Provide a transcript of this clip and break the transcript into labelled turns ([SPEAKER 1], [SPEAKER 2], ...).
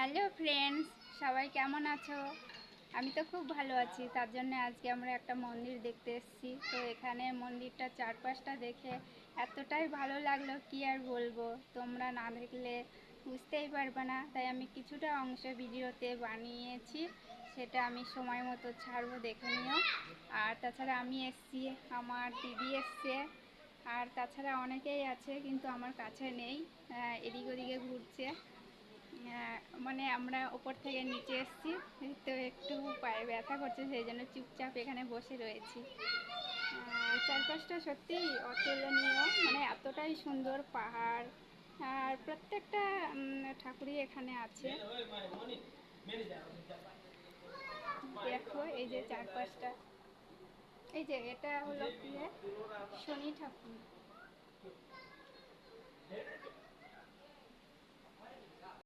[SPEAKER 1] Hello friends, সবাই কেমন আছো? আমি তো খুব ভালো আছি। তার জন্য আজকে আমরা একটা মন্দির দেখতে এসেছি। তো এখানে মন্দিরটা চারপাশটা দেখে এতটাই ভালো লাগলো, কি আর বলবো। তোমরা না দেখলে বুঝতেই পারবে না, তাই আমি কিছুটা অংশ ভিডিওতে বানিয়েছি। সেটা আমি সময় মতো ছাড়বো, দেখে নিও। আর তাছাড়া আমি এসেছি, আমার দিদি এসছে, আর তাছাড়া অনেকেই আছে কিন্তু আমার কাছে নেই, এদিক ওদিকে ঘুরছে। মানে আমরা ওপর থেকে নিচে এসেছি, তো একটু পায়ে ব্যথা করছে, সেই জন্য চুপচাপ এখানে বসে রয়েছি। চারপাশটা সত্যিই অতুলনীয়, মানে এতটাই সুন্দর পাহাড়। আর প্রত্যেকটা ঠাকুরই এখানে আছে। দেখো এই যে চারপাশটা, এই যে এটা হলো কি শনি ঠাকুর।